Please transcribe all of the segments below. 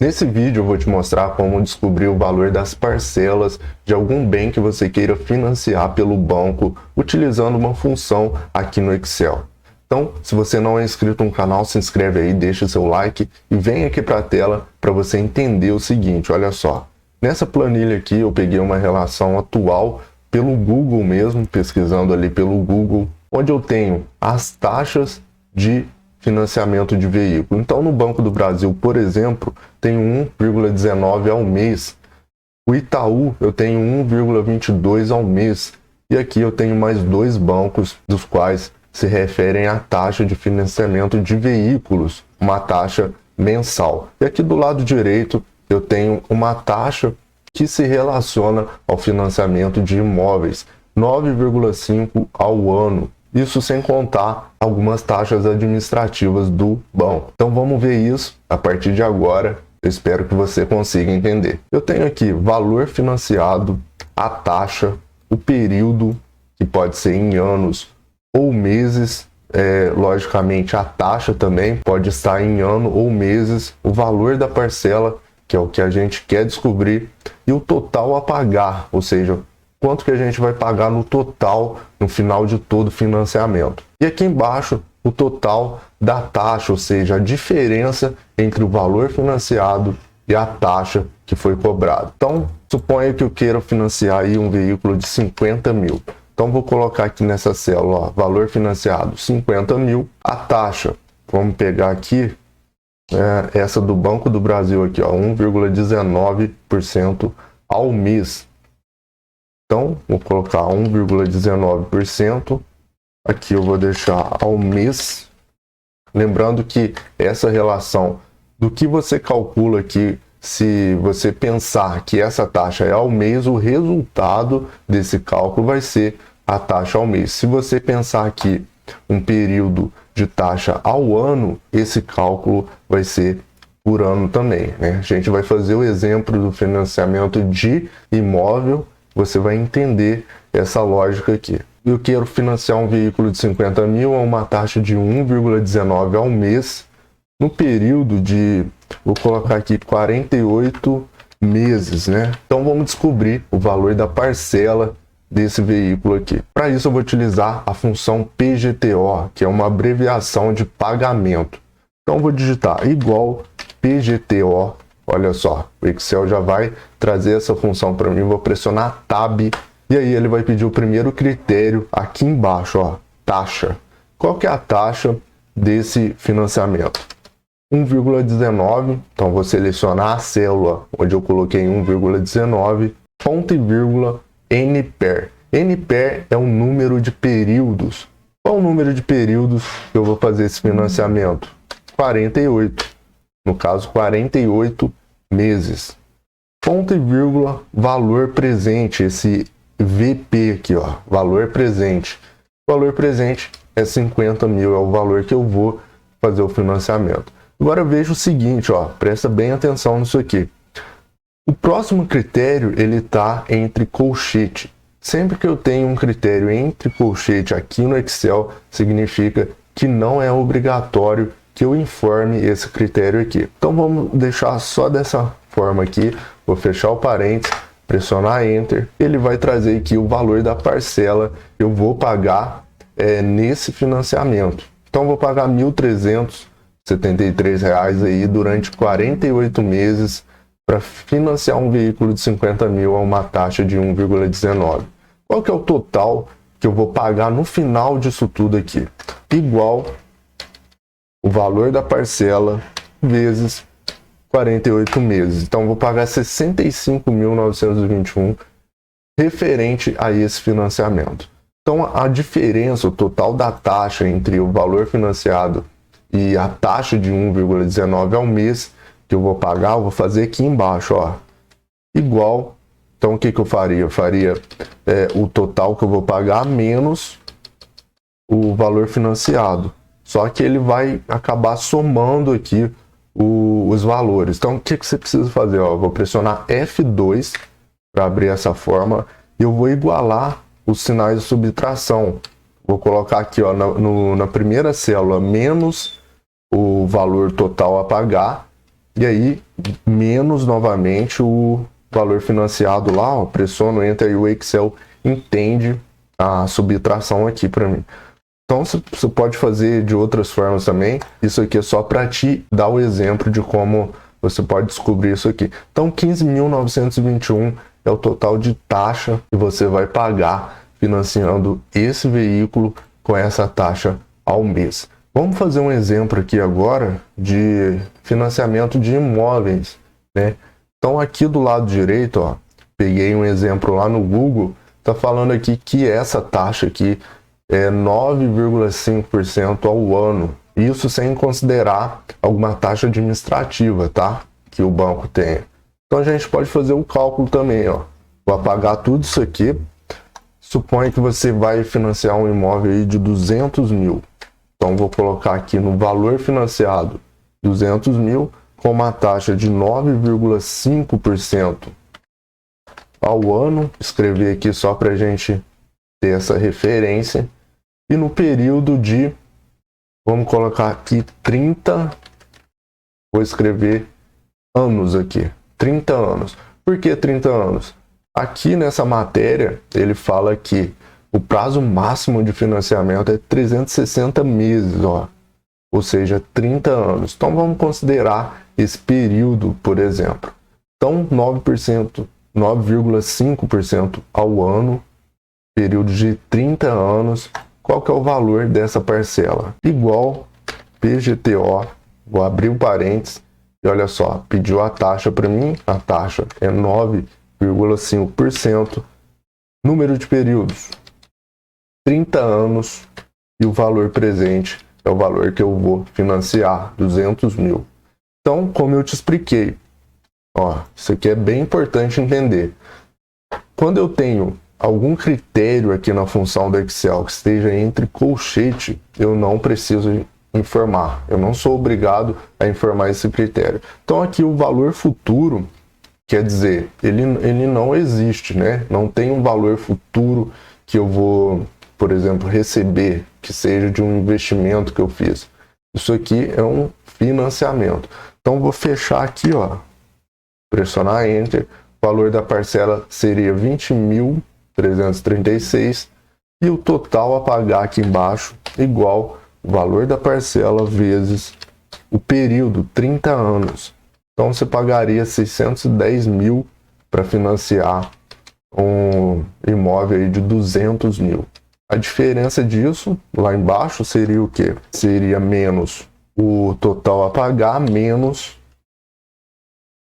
Nesse vídeo eu vou te mostrar como descobrir o valor das parcelas de algum bem que você queira financiar pelo banco utilizando uma função aqui no Excel. Então, se você não é inscrito no canal, se inscreve aí, deixa seu like e vem aqui para a tela para você entender o seguinte, olha só. Nessa planilha aqui eu peguei uma relação atual pelo Google mesmo, pesquisando ali pelo Google, onde eu tenho as taxas de financiamento de veículo. Então, no Banco do Brasil, por exemplo, tenho 1,19 ao mês. O Itaú, eu tenho 1,22 ao mês. E aqui eu tenho mais dois bancos, dos quais se referem à taxa de financiamento de veículos, uma taxa mensal. E aqui do lado direito, eu tenho uma taxa que se relaciona ao financiamento de imóveis, 9,5 ao ano. Isso sem contar algumas taxas administrativas do banco. Então vamos ver isso a partir de agora. Eu espero que você consiga entender. Eu tenho aqui valor financiado, a taxa, o período, que pode ser em anos ou meses. Logicamente a taxa também pode estar em ano ou meses. O valor da parcela, que é o que a gente quer descobrir. E o total a pagar, ou seja, quanto que a gente vai pagar no total no final de todo o financiamento. E aqui embaixo, o total da taxa, ou seja, a diferença entre o valor financiado e a taxa que foi cobrada. Então, suponha que eu queira financiar aí um veículo de 50 mil. Então, vou colocar aqui nessa célula, ó, valor financiado 50 mil. A taxa, vamos pegar aqui, essa do Banco do Brasil aqui, ó, 1,19% ao mês. Então, vou colocar 1,19%. Aqui eu vou deixar ao mês. Lembrando que essa relação do que você calcula aqui, se você pensar que essa taxa é ao mês, o resultado desse cálculo vai ser a taxa ao mês. Se você pensar aqui um período de taxa ao ano, esse cálculo vai ser por ano também, né? A gente vai fazer o exemplo do financiamento de imóvel. Você vai entender essa lógica aqui. Eu quero financiar um veículo de 50 mil a uma taxa de 1,19 ao mês, no período de, vou colocar aqui, 48 meses, né? Então vamos descobrir o valor da parcela desse veículo aqui. Para isso eu vou utilizar a função PGTO, que é uma abreviação de pagamento. Então eu vou digitar igual PGTO. Olha só, o Excel já vai trazer essa função para mim, vou pressionar Tab e aí ele vai pedir o primeiro critério aqui embaixo, ó, taxa. Qual que é a taxa desse financiamento? 1,19, então vou selecionar a célula onde eu coloquei 1,19, ponto e vírgula, NPER. NPER é o número de períodos. Qual o número de períodos que eu vou fazer esse financiamento? 48. No caso, 48 meses. Ponto e vírgula, valor presente, esse VP aqui, ó, valor presente. Valor presente é 50 mil, é o valor que eu vou fazer o financiamento. Agora veja o seguinte, ó, presta bem atenção nisso aqui. O próximo critério, ele está entre colchete. Sempre que eu tenho um critério entre colchete aqui no Excel, significa que não é obrigatório que eu informe esse critério aqui. Então vamos deixar só dessa forma aqui, vou fechar o parênteses, pressionar Enter, ele vai trazer aqui o valor da parcela que eu vou pagar nesse financiamento. Então vou pagar R$ 1.373 aí durante 48 meses para financiar um veículo de 50 mil a uma taxa de 1,19. Qual que é o total que eu vou pagar no final disso tudo aqui? Igual o valor da parcela vezes 48 meses. Então, vou pagar 65.921 referente a esse financiamento. Então, a diferença, o total da taxa entre o valor financiado e a taxa de 1,19 ao mês que eu vou pagar, eu vou fazer aqui embaixo, ó, igual. Então, o que eu faria? Eu faria o total que eu vou pagar menos o valor financiado. Só que ele vai acabar somando aqui os valores. Então, o que você precisa fazer? Ó, eu vou pressionar F2 para abrir essa forma e eu vou igualar os sinais de subtração. Vou colocar aqui, ó, na primeira célula menos o valor total a pagar E aí, menos novamente o valor financiado lá, ó, pressiono Enter e o Excel entende a subtração aqui para mim. Então você pode fazer de outras formas também. Isso aqui é só para te dar o exemplo de como você pode descobrir isso aqui. Então 15.921 é o total de taxa que você vai pagar financiando esse veículo com essa taxa ao mês. Vamos fazer um exemplo aqui agora de financiamento de imóveis, né? Então aqui do lado direito, ó, peguei um exemplo lá no Google, tá falando aqui que essa taxa aqui é 9,5% ao ano. Isso sem considerar alguma taxa administrativa, tá? Que o banco tenha. Então a gente pode fazer o cálculo também, ó. Vou apagar tudo isso aqui. Suponha que você vai financiar um imóvel aí de 200 mil. Então vou colocar aqui no valor financiado 200 mil com uma taxa de 9,5% ao ano. Escrever aqui só para a gente ter essa referência. E no período de, vamos colocar aqui 30, vou escrever anos aqui, 30 anos. Por que 30 anos? Aqui nessa matéria, ele fala que o prazo máximo de financiamento é 360 meses, ó. Ou seja, 30 anos. Então vamos considerar esse período, por exemplo. Então 9,5% ao ano, período de 30 anos. Qual que é o valor dessa parcela? Igual PGTO, vou abrir o parênteses e olha só, pediu a taxa para mim, a taxa é 9,5%, número de períodos, 30 anos e o valor presente é o valor que eu vou financiar, 200 mil. Então, como eu te expliquei, ó, isso aqui é bem importante entender. Quando eu tenho algum critério aqui na função do Excel que esteja entre colchete, eu não preciso informar. Eu não sou obrigado a informar esse critério. Então aqui o valor futuro, quer dizer, ele não existe, né? Não tem um valor futuro que eu vou, por exemplo, receber, que seja de um investimento que eu fiz. Isso aqui é um financiamento. Então vou fechar aqui, ó, pressionar Enter, o valor da parcela seria 20.336 e o total a pagar aqui embaixo igual o valor da parcela vezes o período, 30 anos. Então você pagaria 610 mil para financiar um imóvel aí de 200 mil. A diferença disso, lá embaixo, seria o quê? Seria menos o total a pagar, menos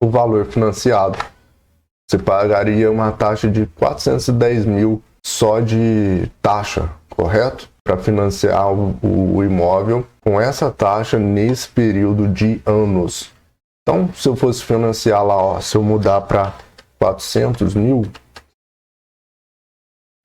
o valor financiado. Você pagaria uma taxa de 410 mil só de taxa, correto? Para financiar o imóvel com essa taxa nesse período de anos. Então, se eu fosse financiar lá, ó, se eu mudar para 400 mil,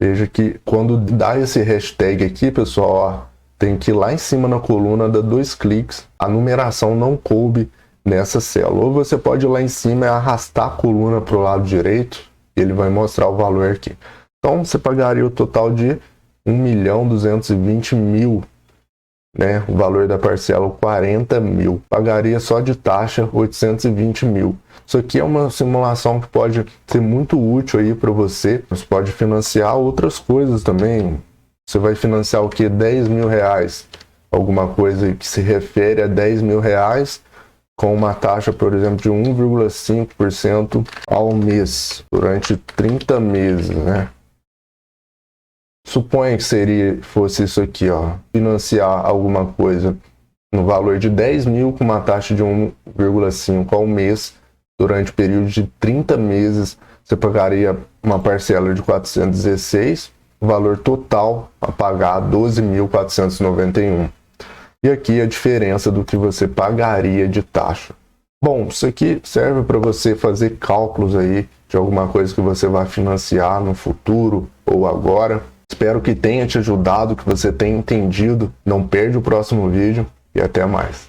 veja que quando dá esse hashtag aqui, pessoal, ó, tem que ir lá em cima na coluna, dar 2 cliques, a numeração não coube nessa célula. Ou você pode ir lá em cima e arrastar a coluna para o lado direito, e ele vai mostrar o valor aqui. Então, você pagaria o total de 1.220.000, né? O valor da parcela 40 mil. Pagaria só de taxa 820 mil. Isso aqui é uma simulação que pode ser muito útil aí para você. Você pode financiar outras coisas também. Você vai financiar o que? 10 mil reais. Alguma coisa que se refere a 10 mil reais com uma taxa, por exemplo, de 1,5% ao mês durante 30 meses, né? Suponha que fosse isso aqui, ó, financiar alguma coisa no valor de 10 mil com uma taxa de 1,5 ao mês durante período de 30 meses, você pagaria uma parcela de 416, o valor total a pagar 12.491. E aqui a diferença do que você pagaria de taxa. Bom, isso aqui serve para você fazer cálculos aí de alguma coisa que você vai financiar no futuro ou agora. Espero que tenha te ajudado, que você tenha entendido. Não perde o próximo vídeo e até mais.